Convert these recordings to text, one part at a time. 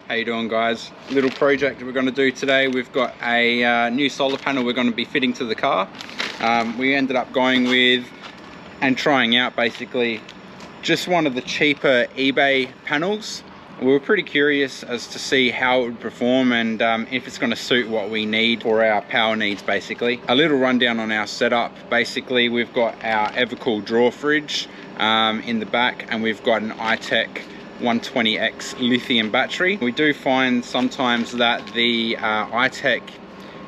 How you doing, guys? Little project we're going to do today. We've got a new solar panel we're going to be fitting to the car. We ended up going with and trying out basically just one of the cheaper eBay panels. We were pretty curious as to see how it would perform and if it's going to suit what we need for our power needs. Basically, a little rundown on our setup. Basically, we've got our Evercool drawer fridge in the back, and we've got an iTech 120X lithium battery. We do find sometimes that the iTech,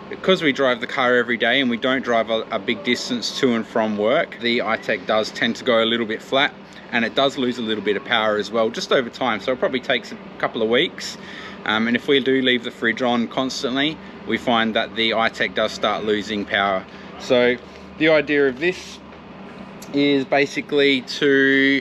because we drive the car every day and we don't drive a big distance to and from work, the iTech does tend to go a little bit flat, and it does lose a little bit of power as well, just over time. So it probably takes a couple of weeks. And if we do leave the fridge on constantly, we find that the iTech does start losing power. So the idea of this is basically to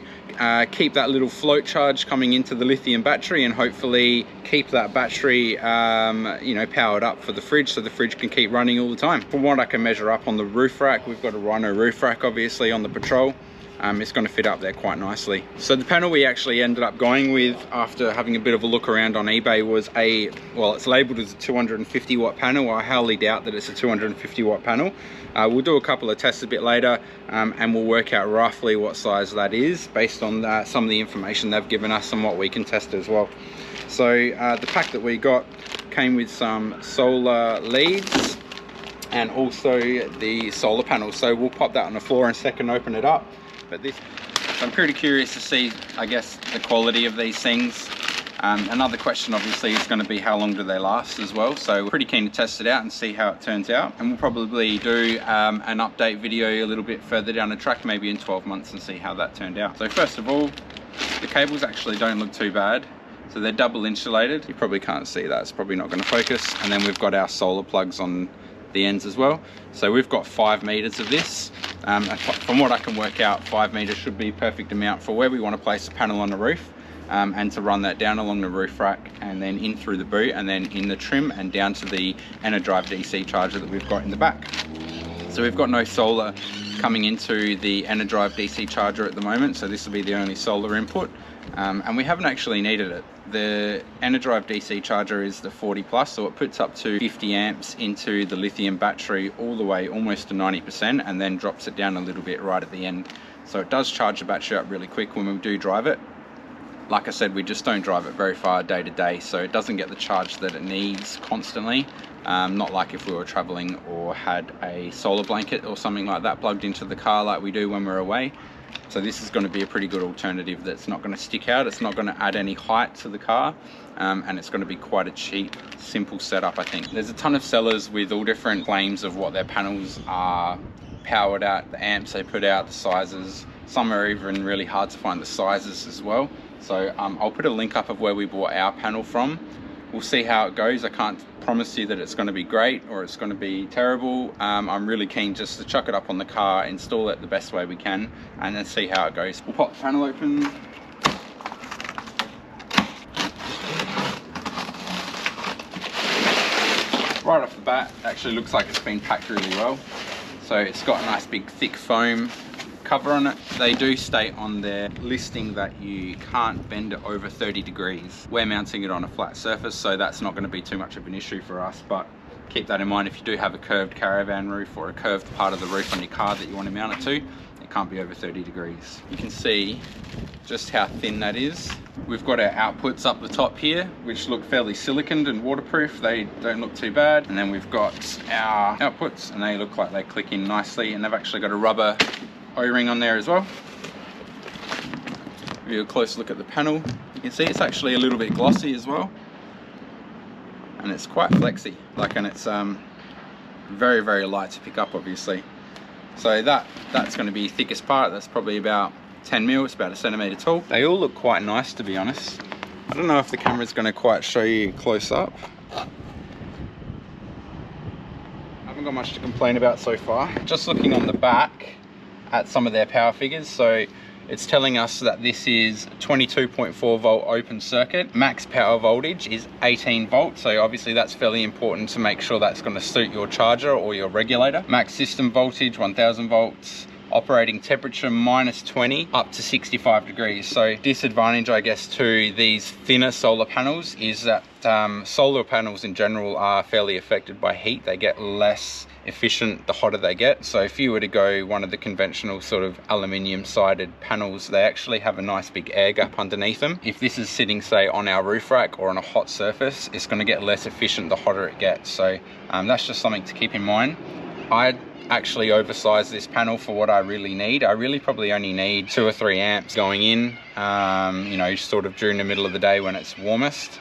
keep that little float charge coming into the lithium battery, and hopefully keep that battery you know, powered up for the fridge, so the fridge can keep running all the time. From what I can measure up on the roof rack, we've got a Rhino roof rack obviously on the Patrol. It's going to fit up there quite nicely. So the panel we actually ended up going with after having a bit of a look around on eBay was well, it's labeled as a 250 watt panel. I highly doubt that it's a 250 watt panel. We'll do a couple of tests a bit later and we'll work out roughly what size that is based on some of the information they've given us and what we can test as well. So the pack that we got came with some solar leads and also the solar panel. So we'll pop that on the floor in a second, open it up. But so I'm pretty curious to see, I guess, the quality of these things. Another question obviously is going to be how long do they last as well. So we're pretty keen to test it out and see how it turns out. And we'll probably do an update video a little bit further down the track, maybe in 12 months, and see how that turned out. So first of all, the cables actually don't look too bad. So they're double insulated. You probably can't see that, it's probably not going to focus. And then we've got our solar plugs on the ends as well. So we've got 5 meters of this. From what I can work out, 5 meters should be a perfect amount for where we want to place a panel on the roof, and to run that down along the roof rack and then in through the boot and then in the trim and down to the Enerdrive DC charger that we've got in the back. So we've got no solar coming into the Enerdrive DC charger at the moment, so this will be the only solar input. And we haven't actually needed it. The Enerdrive DC charger is the 40 plus, so it puts up to 50 amps into the lithium battery all the way almost to 90%, and then drops it down a little bit right at the end. So it does charge the battery up really quick when we do drive it. Like I said, we just don't drive it very far day to day, so it doesn't get the charge that it needs constantly. Not like if we were traveling or had a solar blanket or something like that plugged into the car like we do when we're away. So this is going to be a pretty good alternative that's not going to stick out, it's not going to add any height to the car, and it's going to be quite a cheap, simple setup, I think. There's a ton of sellers with all different claims of what their panels are powered at, the amps they put out, the sizes. Some are even really hard to find the sizes as well. So I'll put a link up of where we bought our panel from. We'll see how it goes. I can't promise you that it's going to be great or it's going to be terrible. I'm really keen just to chuck it up on the car, install it the best way we can, and then see how it goes. We'll pop the panel open. Right off the bat, it actually looks like it's been packed really well. So it's got a nice big thick foam cover on it. They do state on their listing that you can't bend it over 30 degrees. We're mounting it on a flat surface, so that's not going to be too much of an issue for us, but keep that in mind if you do have a curved caravan roof or a curved part of the roof on your car that you want to mount it to. It can't be over 30 degrees. You can see just how thin that is. We've got our outputs up the top here, which look fairly siliconed and waterproof. They don't look too bad. And then we've got our outputs, and they look like they click in nicely, and they've actually got a rubber O-ring on there as well. Give you a close look at the panel. You can see it's actually a little bit glossy as well, and it's quite flexy, and it's very, very light to pick up obviously. So that's going to be the thickest part. That's probably about 10 mil, it's about 1 centimeter tall. They all look quite nice, to be honest. I don't know if the camera's going to quite show you close up. I haven't got much to complain about so far. Just looking on the back at some of their power figures, so it's telling us that this is 22.4 volt open circuit. Max power voltage is 18 volts, so obviously that's fairly important to make sure that's going to suit your charger or your regulator. Max system voltage 1000 volts, operating temperature -20 up to 65 degrees. So disadvantage, I guess, to these thinner solar panels is that solar panels in general are fairly affected by heat. They get less efficient the hotter they get. So if you were to go one of the conventional sort of aluminium sided panels, they actually have a nice big air gap underneath them. If this is sitting, say, on our roof rack or on a hot surface, it's going to get less efficient the hotter it gets. So that's just something to keep in mind. I actually oversized this panel for what I really need. I really probably only need 2 or 3 amps going in, you know, sort of during the middle of the day when it's warmest.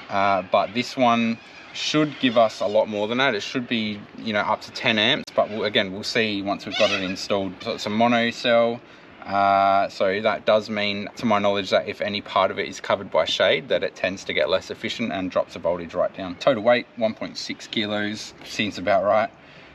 But this one should give us a lot more than that. It should be, you know, up to 10 amps, but we'll see once we've got it installed. So it's a mono cell, so that does mean, to my knowledge, that if any part of it is covered by shade, that it tends to get less efficient and drops the voltage right down. Total weight 1.6 kilos, seems about right.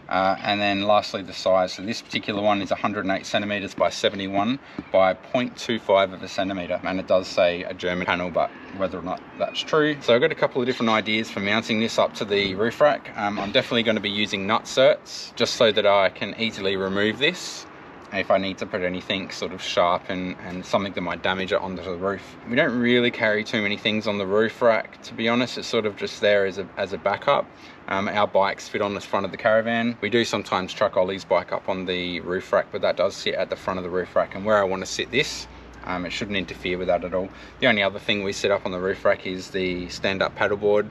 And then lastly, the size. So this particular one is 108 centimeters by 71 by 0.25 of a centimeter, and it does say a German panel, but whether or not that's true. So I've got a couple of different ideas for mounting this up to the roof rack. I'm definitely going to be using nut certs just so that I can easily remove this if I need to put anything sort of sharp and something that might damage it onto the roof. We don't really carry too many things on the roof rack, to be honest. It's sort of just there as a backup. Our bikes fit on the front of the caravan. We do sometimes truck Ollie's bike up on the roof rack, but that does sit at the front of the roof rack, and where I want to sit this, it shouldn't interfere with that at all. The only other thing we set up on the roof rack is the stand-up paddleboard.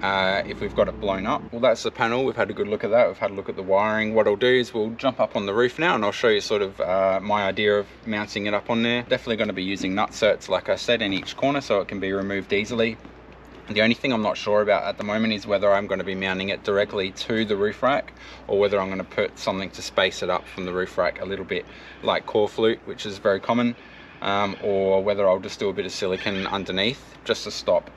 If we've got it blown up, well, that's the panel. We've had a good look at that. We've had a look at the wiring. What I'll do is we'll jump up on the roof now and I'll show you sort of my idea of mounting it up on there. Definitely going to be using nut certs, like I said, in each corner so it can be removed easily. The only thing I'm not sure about at the moment is whether I'm going to be mounting it directly to the roof rack or whether I'm going to put something to space it up from the roof rack a little bit, like core flute, which is very common, or whether I'll just do a bit of silicone underneath just to stop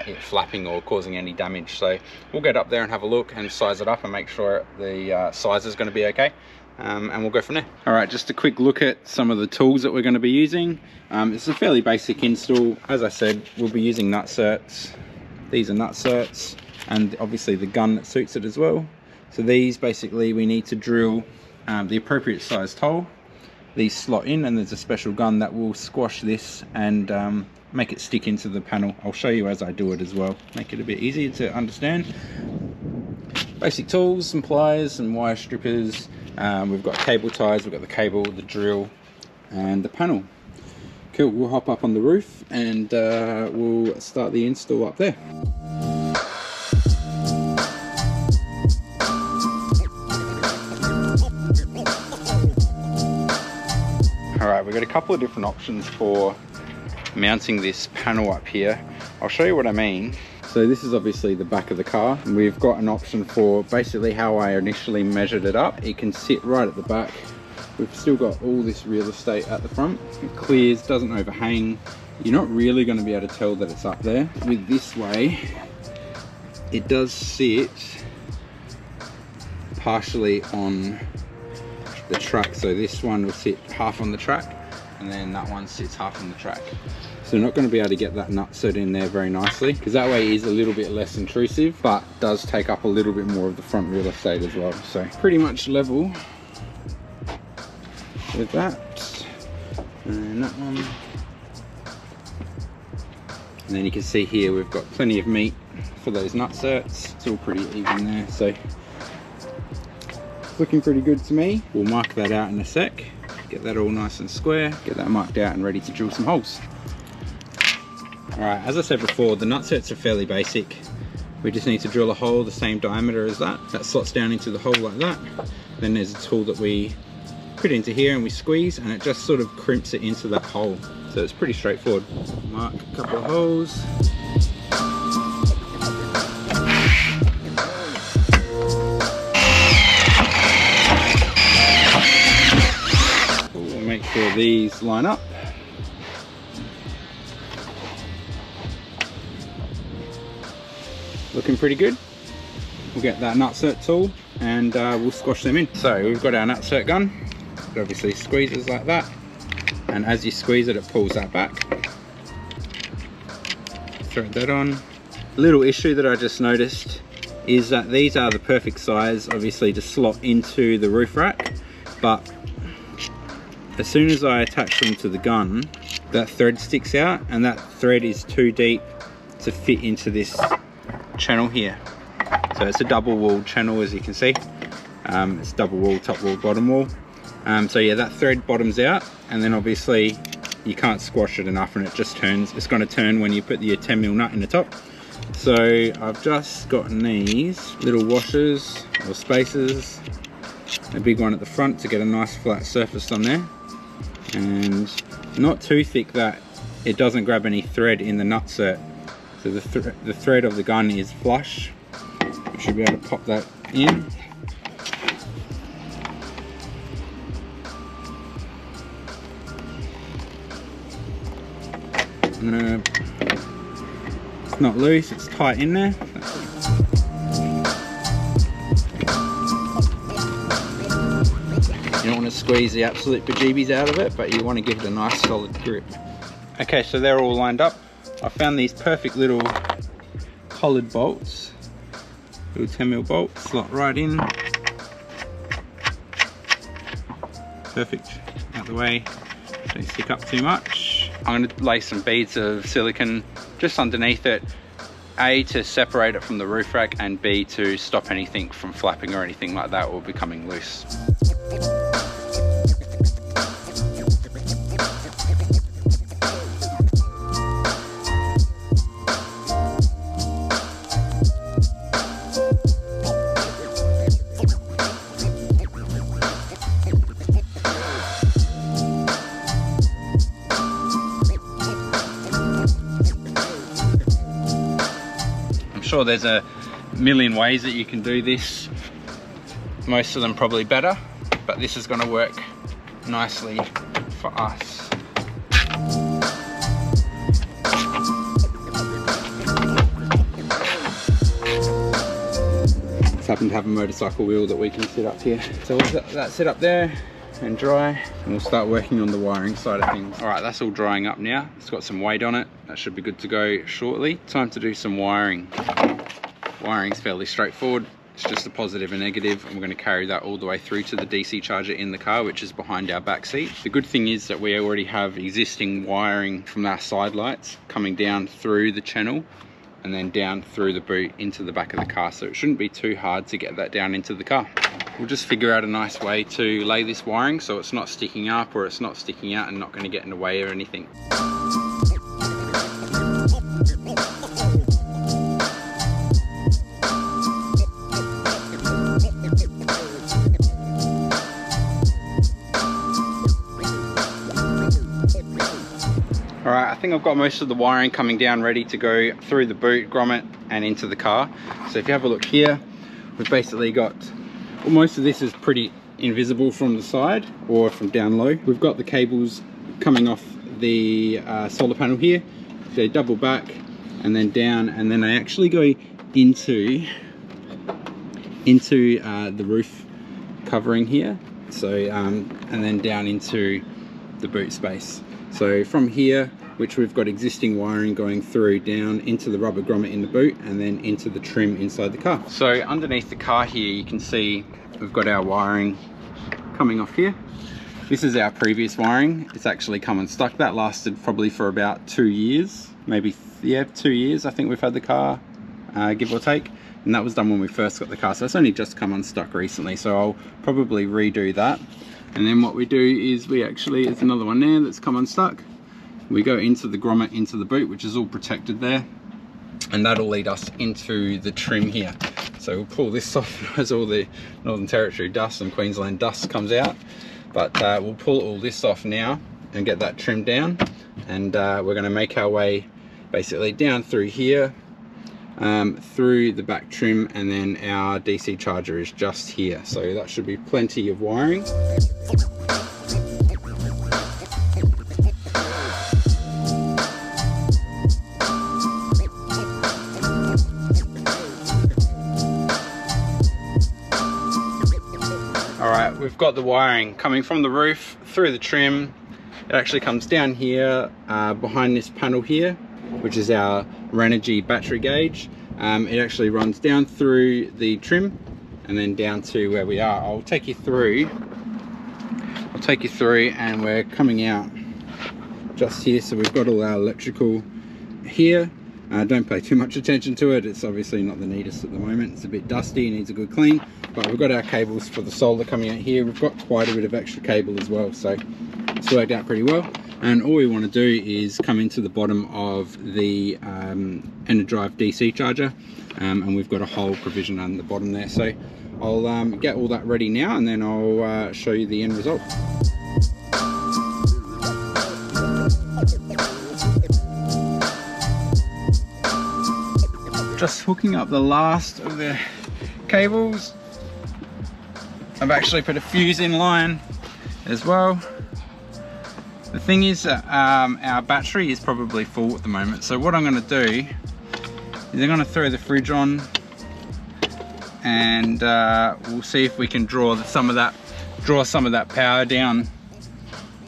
it flapping or causing any damage. So we'll get up there and have a look and size it up and make sure the size is going to be okay, and we'll go from there. All right, just a quick look at some of the tools that we're going to be using. It's a fairly basic install. As I said, we'll be using nut certs. These are nut certs, and obviously the gun that suits it as well. So these, basically, we need to drill the appropriate sized hole. These slot in, and there's a special gun that will squash this and make it stick into the panel. I'll show you as I do it as well, make it a bit easier to understand. Basic tools, some pliers, some wire strippers. We've got cable ties, we've got the cable, the drill, and the panel. Cool, we'll hop up on the roof and we'll start the install up there. Alright, we've got a couple of different options for mounting this panel up here. I'll show you what I mean. So this is obviously the back of the car, and we've got an option for basically how I initially measured it up. It can sit right at the back. We've still got all this real estate at the front. It clears, doesn't overhang. You're not really going to be able to tell that it's up there. With this way, it does sit partially on the track. So this one will sit half on the track, and then that one sits half on the track. So you're not going to be able to get that nut set in there very nicely, because that way is a little bit less intrusive, but does take up a little bit more of the front real estate as well. So pretty much level with that, and that one. And then you can see here we've got plenty of meat for those nut certs. It's all pretty even there, so it's looking pretty good to me. We'll mark that out in a sec, get that all nice and square, get that marked out and ready to drill some holes. Alright, as I said before, the nut certs are fairly basic. We just need to drill a hole the same diameter as that. That slots down into the hole like that. Then there's a tool that we put into here and we squeeze, and it just sort of crimps it into that hole. So it's pretty straightforward. Mark a couple of holes. We'll make sure these line up. Looking pretty good. We'll get that nut cert tool and we'll squash them in. So we've got our nut cert gun. It obviously squeezes like that, and as you squeeze it, it pulls that back. Throw that on. A little issue that I just noticed is that these are the perfect size, obviously, to slot into the roof rack, but as soon as I attach them to the gun, that thread sticks out, and that thread is too deep to fit into this channel here. So it's a double walled channel, as you can see. It's double wall, top wall, bottom wall. So yeah, that thread bottoms out, and then obviously you can't squash it enough and it just turns. It's going to turn when you put the 10mm nut in the top. So I've just gotten these little washers or spacers, a big one at the front to get a nice flat surface on there, and not too thick that it doesn't grab any thread in the nutset. So the thread of the gun is flush. You should be able to pop that in. It's not loose, it's tight in there. You don't want to squeeze the absolute bejeebies out of it, but you want to give it a nice solid grip. Okay, so they're all lined up. I found these perfect little collared bolts, little 10mm bolts, slot right in. Perfect, out the way, don't stick up too much. I'm going to lay some beads of silicone just underneath it, A, to separate it from the roof rack, and B, to stop anything from flapping or anything like that or becoming loose. Sure, there's a million ways that you can do this, most of them probably better, but this is going to work nicely for us. Just happen to have a motorcycle wheel that we can sit up here, so we'll let that sit up there and dry, and we'll start working on the wiring side of things. All right, that's all drying up now. It's got some weight on it. That should be good to go shortly. Time to do some wiring. Wiring's fairly straightforward. It's just a positive and negative, and we're going to carry that all the way through to the DC charger in the car, which is behind our back seat. The good thing is that we already have existing wiring from our side lights coming down through the channel and then down through the boot into the back of the car, so it shouldn't be too hard to get that down into the car. We'll just figure out a nice way to lay this wiring so it's not sticking up or it's not sticking out and not going to get in the way or anything. Alright, I think I've got most of the wiring coming down ready to go through the boot, grommet and into the car. So if you have a look here, we've basically got, well, most of this is pretty invisible from the side or from down low. We've got the cables coming off the solar panel here. They double back and then down, and then they actually go into the roof covering here. So and then down into the boot space. So from here, which we've got existing wiring going through, down into the rubber grommet in the boot and then into the trim inside the car. So underneath the car here, you can see we've got our wiring coming off here. This is our previous wiring. It's actually come unstuck. That lasted probably for about 2 years, maybe, yeah, 2 years I think we've had the car, give or take. And that was done when we first got the car, so it's only just come unstuck recently, so I'll probably redo that. And then what we do is we actually, there's another one there that's come unstuck. We go into the grommet, into the boot, which is all protected there, and that'll lead us into the trim here. So we'll pull this off as all the Northern Territory dust and Queensland dust comes out, but we'll pull all this off now and get that trimmed down, and we're going to make our way basically down through here, through the back trim, and then our DC charger is just here, so that should be plenty of wiring. Alright, we've got the wiring coming from the roof through the trim. It actually comes down here behind this panel here, which is our Renogy battery gauge. It actually runs down through the trim and then down to where we are. I'll take you through take you through, and we're coming out just here. So we've got all our electrical here. Don't pay too much attention to it, it's obviously not the neatest at the moment, it's a bit dusty, needs a good clean, but we've got our cables for the solar coming out here. We've got quite a bit of extra cable as well, so it's worked out pretty well. And all we want to do is come into the bottom of the Enerdrive DC charger, and we've got a hole provision on the bottom there. So I'll get all that ready now, and then I'll show you the end result. Just hooking up the last of the cables. I've actually put a fuse in line as well. The thing is that our battery is probably full at the moment, so what I'm going to do is I'm going to throw the fridge on, and we'll see if we can draw some of that power down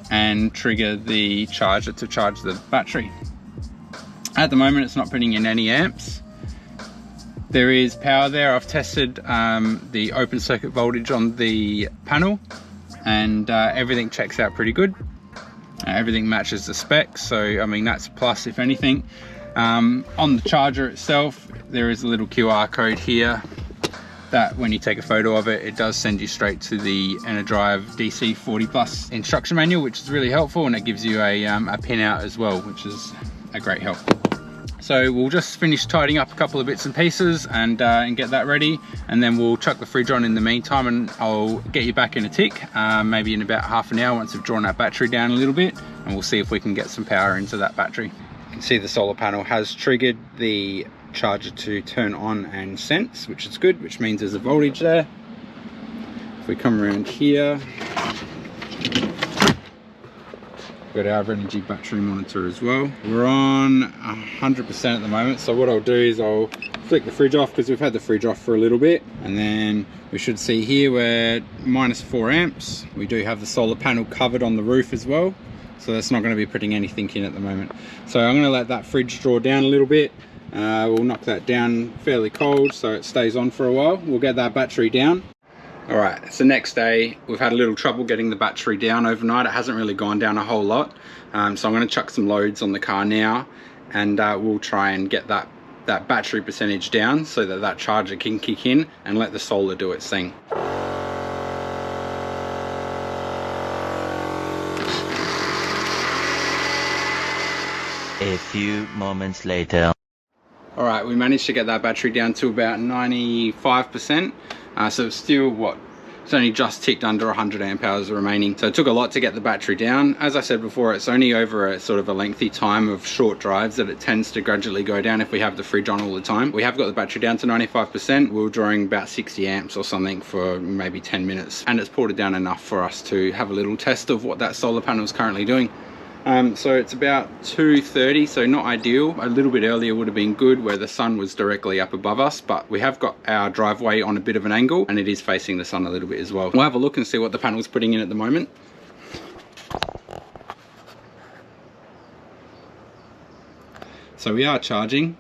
and trigger the charger to charge the battery. At the moment it's not putting in any amps. There is power there. I've tested the open circuit voltage on the panel, and everything checks out pretty good. Everything matches the specs, so I mean that's a plus if anything. On the charger itself, there is a little QR code here that when you take a photo of it, it does send you straight to the Enerdrive DC 40+ instruction manual, which is really helpful, and it gives you a pinout as well, which is a great help. So we'll just finish tidying up a couple of bits and pieces and get that ready, and then we'll chuck the fridge on in the meantime, and I'll get you back in a tick, maybe in about half an hour once we've drawn our battery down a little bit, and we'll see if we can get some power into that battery. You can see the solar panel has triggered the charger to turn on and sense, which is good, which means there's a voltage there. If we come around here, got our energy battery monitor as well. We're on 100% at the moment, so what I'll do is I'll flick the fridge off, because we've had the fridge off for a little bit, and then we should see here we're -4 amps. We do have the solar panel covered on the roof as well, so that's not going to be putting anything in at the moment. So I'm going to let that fridge draw down a little bit. We'll knock that down fairly cold so it stays on for a while. We'll get that battery down. Alright, it's the next day. We've had a little trouble getting the battery down overnight. It hasn't really gone down a whole lot. So I'm going to chuck some loads on the car now, and we'll try and get that battery percentage down so that that charger can kick in and let the solar do its thing. A few moments later. Alright, we managed to get that battery down to about 95%. So it's still, it's only just ticked under 100 amp hours remaining. So it took a lot to get the battery down. As I said before, it's only over a sort of a lengthy time of short drives that it tends to gradually go down if we have the fridge on all the time. We have got the battery down to 95%. We were drawing about 60 amps or something for maybe 10 minutes. And it's pulled it down enough for us to have a little test of what that solar panel is currently doing. So it's about 2:30, so not ideal. A little bit earlier would have been good, where the sun was directly up above us, but we have got our driveway on a bit of an angle, and it is facing the sun a little bit as well. We'll have a look and see what the panel's putting in at the moment. So we are charging.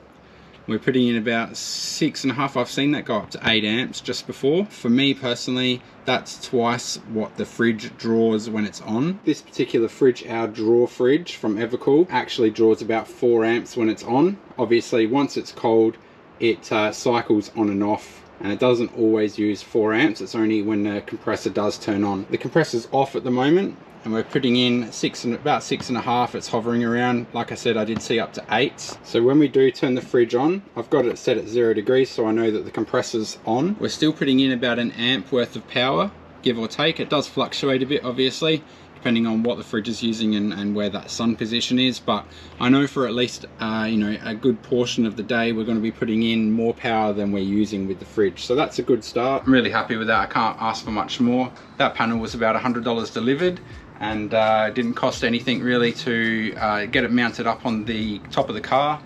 We're putting in about 6.5. I've seen that go up to 8 amps just before. For me personally, that's twice what the fridge draws when it's on. This particular fridge, our draw fridge from Evercool, actually draws about 4 amps when it's on. Obviously, once it's cold, it cycles on and off, and it doesn't always use 4 amps. It's only when the compressor does turn on. The compressor's off at the moment, and we're putting in about 6.5. It's hovering around, like I said, I did see up to 8. So when we do turn the fridge on, I've got it set at 0 degrees, so I know that the compressor's on. We're still putting in about an amp worth of power, give or take. It does fluctuate a bit, obviously, depending on what the fridge is using and where that sun position is, but I know for at least you know, a good portion of the day we're going to be putting in more power than we're using with the fridge, so that's a good start. I'm really happy with that. I can't ask for much more. That panel was about $100 delivered, and it didn't cost anything really to get it mounted up on the top of the car.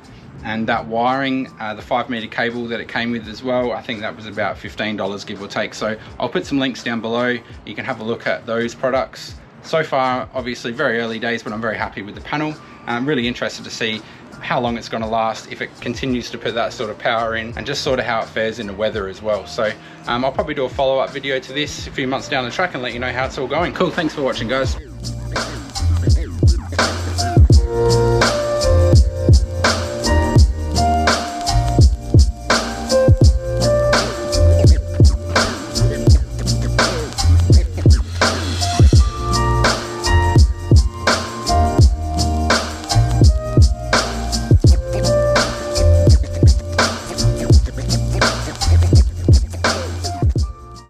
And that wiring, the 5-meter cable that it came with as well, I think that was about $15, give or take. So I'll put some links down below. You can have a look at those products. So far, obviously very early days, but I'm very happy with the panel. I'm really interested to see how long it's going to last if it continues to put that sort of power in, and just sort of how it fares in the weather as well. So I'll probably do a follow-up video to this a few months down the track and let you know how it's all going. Cool, thanks for watching, guys.